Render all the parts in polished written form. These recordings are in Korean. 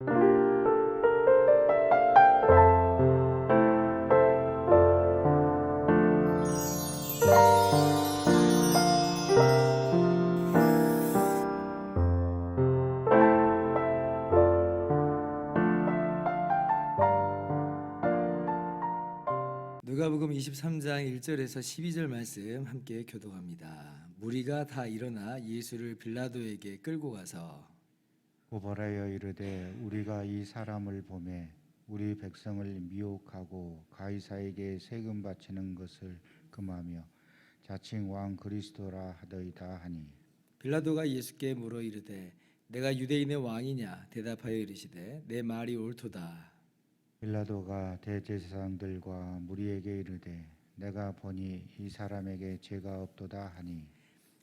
누가복음 23장 1절에서 12절 말씀 함께 교독합니다. 무리가 다 일어나 예수를 빌라도에게 끌고 가서 고발하여 이르되 우리가 이 사람을 보매 우리 백성을 미혹하고 가이사에게 세금 바치는 것을 금하며 자칭 왕 그리스도라 하더이다 하니, 빌라도가 예수께 물어 이르되 내가 유대인의 왕이냐? 대답하여 이르시되 내 말이 옳도다. 빌라도가 대제사장들과 무리에게 이르되 내가 보니 이 사람에게 죄가 없도다 하니,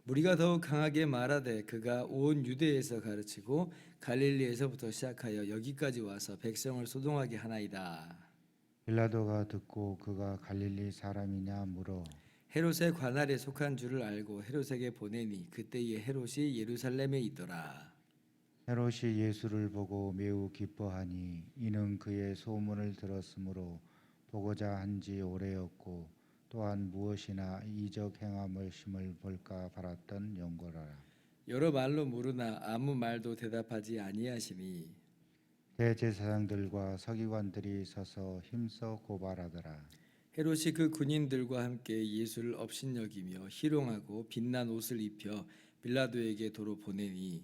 무리가 더욱 강하게 말하되 그가 온 유대에서 가르치고 갈릴리에서부터 시작하여 여기까지 와서 백성을 소동하게 하나이다. 빌라도가 듣고 그가 갈릴리 사람이냐 물어 헤롯의 관할에 속한 줄을 알고 헤롯에게 보내니 그때에 헤롯이 예루살렘에 있더라. 헤롯이 예수를 보고 매우 기뻐하니 이는 그의 소문을 들었으므로 보고자 한지 오래였고 또한 무엇이나 이적 행함을 심을 볼까 바랐던 연고라. 여러 말로 물으나 아무 말도 대답하지 아니하시니 대제사장들과 서기관들이 서서 힘써 고발하더라. 헤롯이 그 군인들과 함께 예수를 업신여기며 희롱하고 빛난 옷을 입혀 빌라도에게 도로 보내니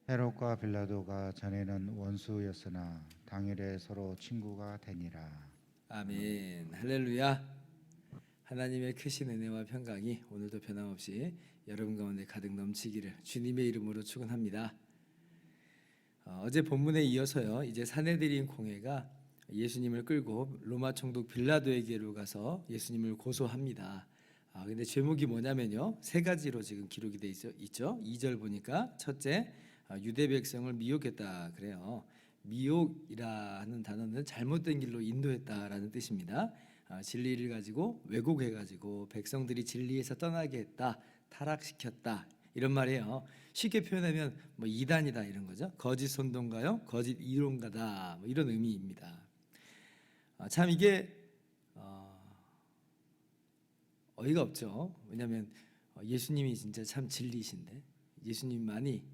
헤롯과 빌라도가 전에는 원수였으나 당일에 서로 친구가 되니라. 아멘. 할렐루야. 하나님의 크신 은혜와 평강이 오늘도 변함없이 여러분 가운데 가득 넘치기를 주님의 이름으로 축원합니다. 어제 본문에 이어서요, 이제 산헤드린 공회가 예수님을 끌고 로마 총독 빌라도에게로 가서 예수님을 고소합니다. 근데 제목이 뭐냐면요, 세 가지로 지금 기록이 돼 있죠. 2절 보니까 첫째, 유대 백성을 미혹했다 그래요. 미혹이라는 단어는 잘못된 길로 인도했다라는 뜻입니다. 진리를 가지고 왜곡해가지고 백성들이 진리에서 떠나게 했다, 타락시켰다 이런 말이에요. 쉽게 표현하면 뭐 이단이다 이런 거죠. 거짓 선동가요, 거짓 이론가다 뭐 이런 의미입니다. 참 이게 어이가 없죠. 왜냐하면 예수님이 진짜 참 진리이신데, 예수님만이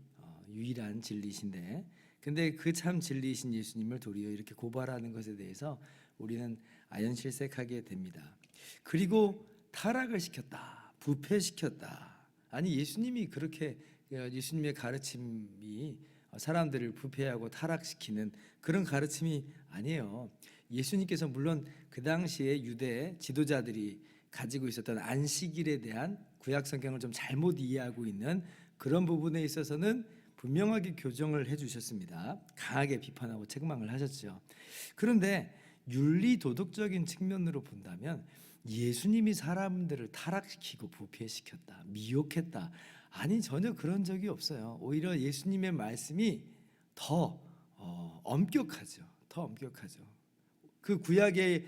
유일한 진리이신데, 근데 그 참 진리이신 예수님을 도리어 이렇게 고발하는 것에 대해서 우리는 아연실색하게 됩니다. 그리고 타락을 시켰다, 부패시켰다. 아니 예수님이 그렇게, 예수님의 가르침이 사람들을 부패하고 타락시키는 그런 가르침이 아니에요. 예수님께서 물론 그 당시에 유대 지도자들이 가지고 있었던 안식일에 대한 구약 성경을 좀 잘못 이해하고 있는 그런 부분에 있어서는 분명하게 교정을 해주셨습니다. 강하게 비판하고 책망을 하셨죠. 그런데 윤리 도덕적인 측면으로 본다면 예수님이 사람들을 타락시키고 부패시켰다, 미혹했다, 아니 전혀 그런 적이 없어요. 오히려 예수님의 말씀이 더 엄격하죠. 더 엄격하죠. 그 구약의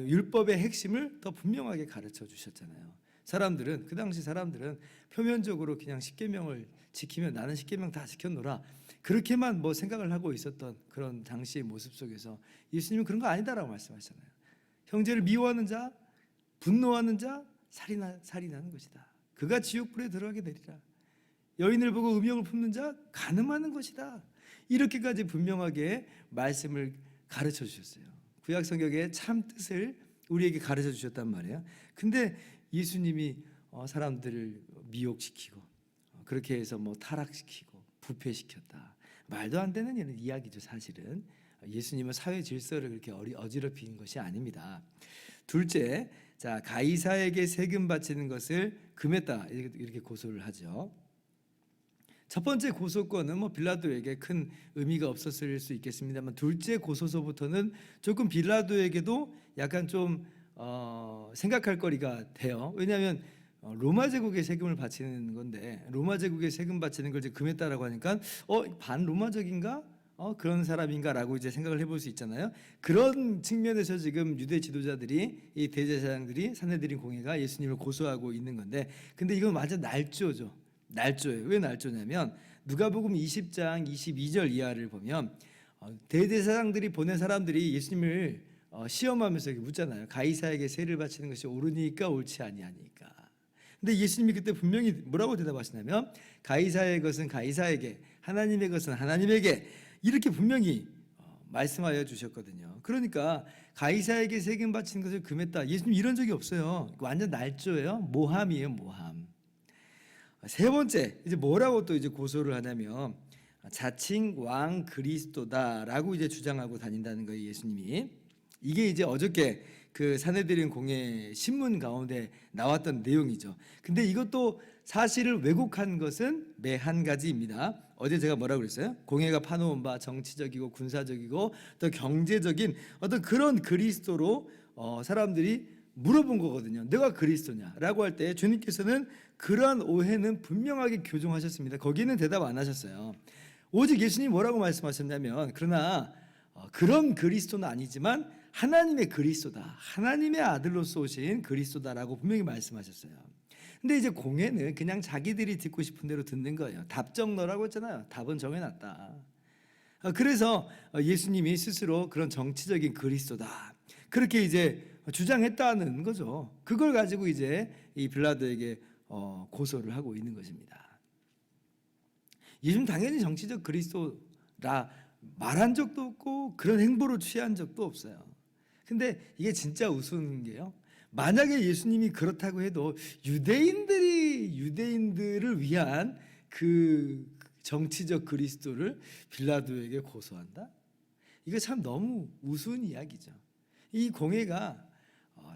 율법의 핵심을 더 분명하게 가르쳐 주셨잖아요. 사람들은, 그 당시 사람들은 표면적으로 그냥 십계명을 지키면 나는 십계명 다 지켰노라, 그렇게만 뭐 생각을 하고 있었던 그런 당시의 모습 속에서 예수님은 그런 거 아니다라고 말씀하셨잖아요. 형제를 미워하는 자, 분노하는 자 살인하는 것이다. 그가 지옥불에 들어가게 되리라. 여인을 보고 음욕을 품는 자 간음하는 것이다. 이렇게까지 분명하게 말씀을 가르쳐 주셨어요. 구약 성경의 참 뜻을 우리에게 가르쳐 주셨단 말이에요. 근데 예수님이 사람들을 미혹시키고 그렇게 해서 뭐 타락시키고 부패시켰다, 말도 안 되는 이런 이야기죠. 사실은 예수님은 사회 질서를 그렇게 어지럽힌 것이 아닙니다. 둘째, 자, 가이사에게 세금 바치는 것을 금했다 이렇게 고소를 하죠. 첫 번째 고소건은 뭐 빌라도에게 큰 의미가 없었을 수 있겠습니다만, 둘째 고소서부터는 조금 빌라도에게도 약간 좀 생각할 거리가 돼요. 왜냐하면 로마 제국의 세금을 바치는 건데, 로마 제국의 세금 바치는 걸 이제 금했다라고 하니까 반로마적인가? 그런 사람인가라고 이제 생각을 해볼 수 있잖아요. 그런 측면에서 지금 유대 지도자들이, 이 대제사장들이, 산헤드린 공회가 예수님을 고소하고 있는 건데, 근데 이건 완전 날조죠. 날조예요. 왜 날조냐면 누가복음 20장 22절 이하를 보면 대제사장들이 보낸 사람들이 예수님을 시험하면서 이렇게 묻잖아요. 가이사에게 세를 바치는 것이 옳으니까 옳지 아니하니까. 근데 예수님이 그때 분명히 뭐라고 대답하시냐면 가이사의 것은 가이사에게, 하나님의 것은 하나님에게, 이렇게 분명히 말씀하여 주셨거든요. 그러니까 가이사에게 세금 바치는 것을 금했다. 예수님 이런 적이 없어요. 완전 날조예요. 모함이에요, 모함. 세 번째, 이제 뭐라고 또 이제 고소를 하냐면 자칭 왕 그리스도다라고 이제 주장하고 다닌다는 거예요, 예수님이. 이게 이제 어저께 그 사내들인 공회 신문 가운데 나왔던 내용이죠. 근데 이것도 사실을 왜곡한 것은 매 한 가지입니다. 어제 제가 뭐라고 그랬어요? 공회가 파놓은 바 정치적이고 군사적이고 또 경제적인 어떤 그런 그리스도로 사람들이 물어본 거거든요. 내가 그리스도냐라고 할 때 주님께서는 그러한 오해는 분명하게 교정하셨습니다. 거기는 대답 안 하셨어요. 오직 예수님 뭐라고 말씀하셨냐면 그러나 그런 그리스도는 아니지만 하나님의 그리스도다, 하나님의 아들로서 오신 그리스도다라고 분명히 말씀하셨어요. 근데 이제 공회는 그냥 자기들이 듣고 싶은 대로 듣는 거예요. 답정너라고 했잖아요. 답은 정해놨다. 그래서 예수님이 스스로 그런 정치적인 그리스도다, 그렇게 이제 주장했다는 거죠. 그걸 가지고 이제 이 빌라도에게 고소를 하고 있는 것입니다. 예수님 당연히 정치적 그리스도라 말한 적도 없고 그런 행보를 취한 적도 없어요. 근데 이게 진짜 우스운 게요, 만약에 예수님이 그렇다고 해도 유대인들을 위한 그 정치적 그리스도를 빌라도에게 고소한다? 이거 참 너무 우스운 이야기죠. 이 공회가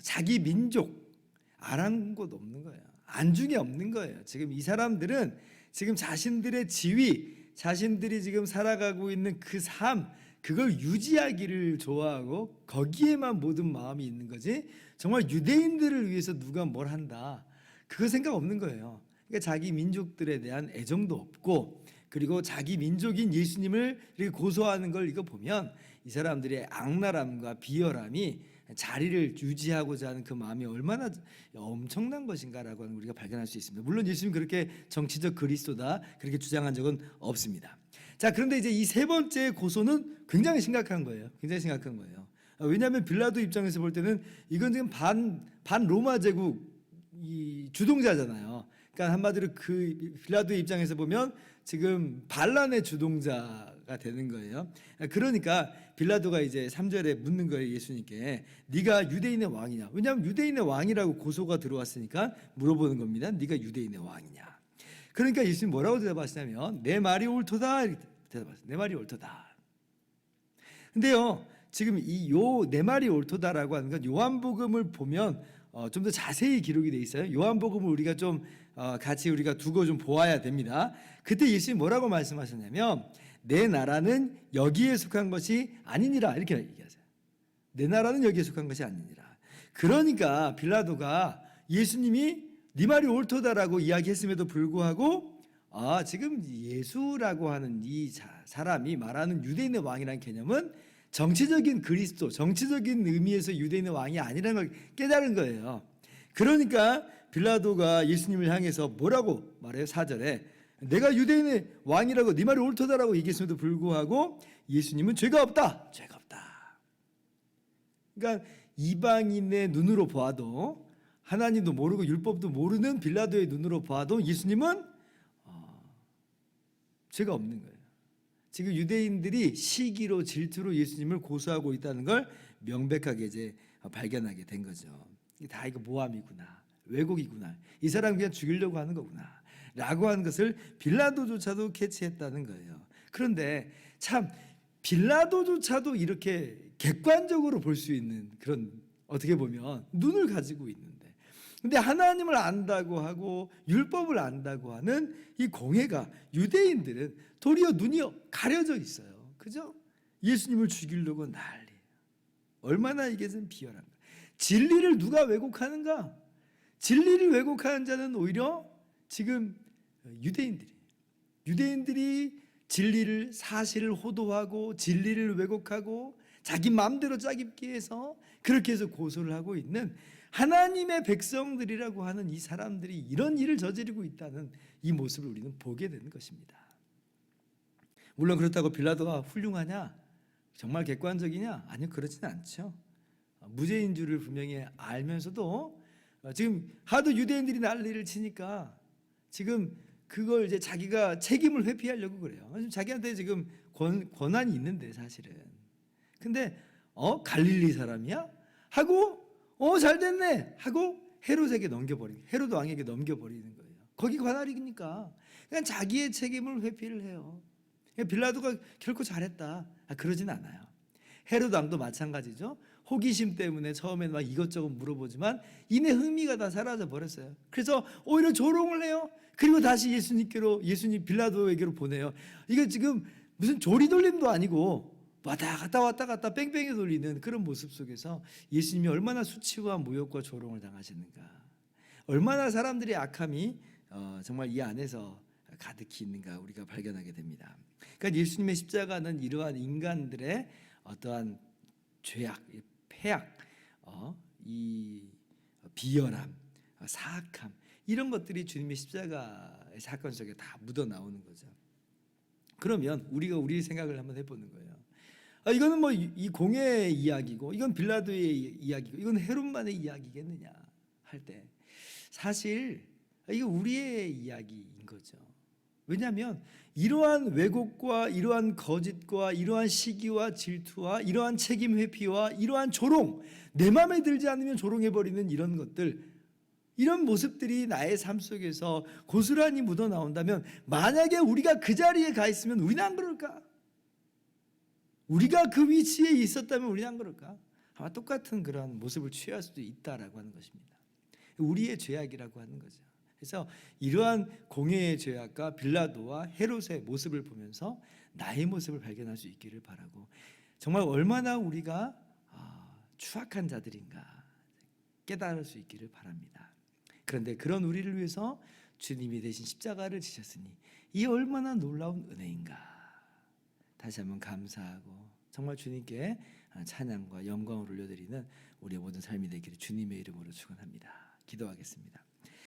자기 민족 아랑곳 없는 거예요. 안중에 없는 거예요. 지금 이 사람들은 지금 자신들의 지위, 자신들이 지금 살아가고 있는 그 삶, 그걸 유지하기를 좋아하고 거기에만 모든 마음이 있는 거지, 정말 유대인들을 위해서 누가 뭘 한다, 그거 생각 없는 거예요. 그러니까 자기 민족들에 대한 애정도 없고, 그리고 자기 민족인 예수님을 이렇게 고소하는 걸 이거 보면 이 사람들의 악랄함과 비열함이 자리를 유지하고자 하는 그 마음이 얼마나 엄청난 것인가라고 하는 걸 우리가 발견할 수 있습니다. 물론 예수님 그렇게 정치적 그리스도다 그렇게 주장한 적은 없습니다. 자, 그런데 이제 이 세 번째 고소는 굉장히 심각한 거예요. 굉장히 심각한 거예요. 왜냐하면 빌라도 입장에서 볼 때는 이건 지금 반 로마 제국 이 주동자잖아요. 그러니까 한마디로 그 빌라도 입장에서 보면 지금 반란의 주동자가 되는 거예요. 그러니까 빌라도가 이제 3절에 묻는 거예요, 예수님께. 네가 유대인의 왕이냐? 왜냐하면 유대인의 왕이라고 고소가 들어왔으니까 물어보는 겁니다. 네가 유대인의 왕이냐? 그러니까 예수님 뭐라고 대답하시냐면 내 말이 옳도다, 이렇게 대답하세요. 내 말이 옳도다. 근데요, 지금 이 내 말이 옳도다라고 하는 건 요한복음을 보면 좀 더 자세히 기록이 돼 있어요. 요한복음을 우리가 좀 같이 우리가 두고 좀 보아야 됩니다. 그때 예수님 뭐라고 말씀하셨냐면 내 나라는 여기에 속한 것이 아니니라, 이렇게 얘기하세요. 내 나라는 여기에 속한 것이 아니니라. 그러니까 빌라도가 예수님이 네 말이 옳도다라고 이야기했음에도 불구하고 지금 예수라고 하는 이 사람이 말하는 유대인의 왕이라는 개념은 정치적인 그리스도, 정치적인 의미에서 유대인의 왕이 아니라는 걸 깨달은 거예요. 그러니까 빌라도가 예수님을 향해서 뭐라고 말해요? 4절에 내가 유대인의 왕이라고 네 말이 옳도다라고 얘기했음에도 불구하고 예수님은 죄가 없다, 죄가 없다. 그러니까 이방인의 눈으로 보아도, 하나님도 모르고 율법도 모르는 빌라도의 눈으로 봐도 예수님은 죄가 없는 거예요. 지금 유대인들이 시기로 질투로 예수님을 고소하고 있다는 걸 명백하게 이제 발견하게 된 거죠. 다 이거 모함이구나, 왜곡이구나, 이 사람 그냥 죽이려고 하는 거구나 라고 하는 것을 빌라도조차도 캐치했다는 거예요. 그런데 참 빌라도조차도 이렇게 객관적으로 볼 수 있는 그런, 어떻게 보면 눈을 가지고 있는데, 근데 하나님을 안다고 하고 율법을 안다고 하는 이 공회가, 유대인들은 도리어 눈이 가려져 있어요. 그죠? 예수님을 죽이려고 난리. 얼마나 이게 좀 비열한가. 진리를 누가 왜곡하는가? 진리를 왜곡하는 자는 오히려 지금 유대인들이 진리를, 사실을 호도하고 진리를 왜곡하고 자기 마음대로 짜깁기 해서 그렇게 해서 고소를 하고 있는 하나님의 백성들이라고 하는 이 사람들이 이런 일을 저지르고 있다는 이 모습을 우리는 보게 되는 것입니다. 물론 그렇다고 빌라도가 훌륭하냐? 정말 객관적이냐? 아니요, 그렇지는 않죠. 무죄인 줄을 분명히 알면서도 지금 하도 유대인들이 난리를 치니까 지금 그걸 이제 자기가 책임을 회피하려고 그래요. 자기한테 지금 권한이 있는데 사실은. 근데 갈릴리 사람이야? 하고 잘 됐네 하고 헤롯 왕에게 넘겨버리는 거예요. 거기 관할이니까 그냥 자기의 책임을 회피를 해요. 빌라도가 결코 잘했다 그러진 않아요. 헤롯 왕도 마찬가지죠. 호기심 때문에 처음에는 막 이것저것 물어보지만 이내 흥미가 다 사라져 버렸어요. 그래서 오히려 조롱을 해요. 그리고 다시 예수님 빌라도에게로 보내요. 이거 지금 무슨 조리돌림도 아니고 왔다 갔다 뺑뺑이 돌리는 그런 모습 속에서 예수님이 얼마나 수치와 모욕과 조롱을 당하셨는가, 얼마나 사람들의 악함이 정말 이 안에서 가득히 있는가 우리가 발견하게 됩니다. 그러니까 예수님의 십자가는 이러한 인간들의 어떠한 죄악, 폐악, 이 비열함, 사악함 이런 것들이 주님의 십자가의 사건 속에 다 묻어 나오는 거죠. 그러면 우리가 우리 생각을 한번 해보는 거예요. 이거는 뭐 이 공예의 이야기고 이건 빌라도의 이야기고 이건 헤롯만의 이야기겠느냐 할 때 사실 이거 우리의 이야기인 거죠. 왜냐하면 이러한 왜곡과 이러한 거짓과 이러한 시기와 질투와 이러한 책임 회피와 이러한 조롱, 내 마음에 들지 않으면 조롱해버리는 이런 것들, 이런 모습들이 나의 삶 속에서 고스란히 묻어 나온다면 만약에 우리가 그 자리에 가 있으면 우리는 안 그럴까? 우리가 그 위치에 있었다면 우리는 안 그럴까? 아마 똑같은 그런 모습을 취할 수도 있다라고 하는 것입니다. 우리의 죄악이라고 하는 거죠. 그래서 이러한 공예의 죄악과 빌라도와 헤롯의 모습을 보면서 나의 모습을 발견할 수 있기를 바라고, 정말 얼마나 우리가 추악한 자들인가 깨달을 수 있기를 바랍니다. 그런데 그런 우리를 위해서 주님이 대신 십자가를 지셨으니 이 얼마나 놀라운 은혜인가. 다시 한번 감사하고 정말 주님께 찬양과 영광을 올려드리는 우리의 모든 삶이 되기를 주님의 이름으로 축원합니다. 기도하겠습니다.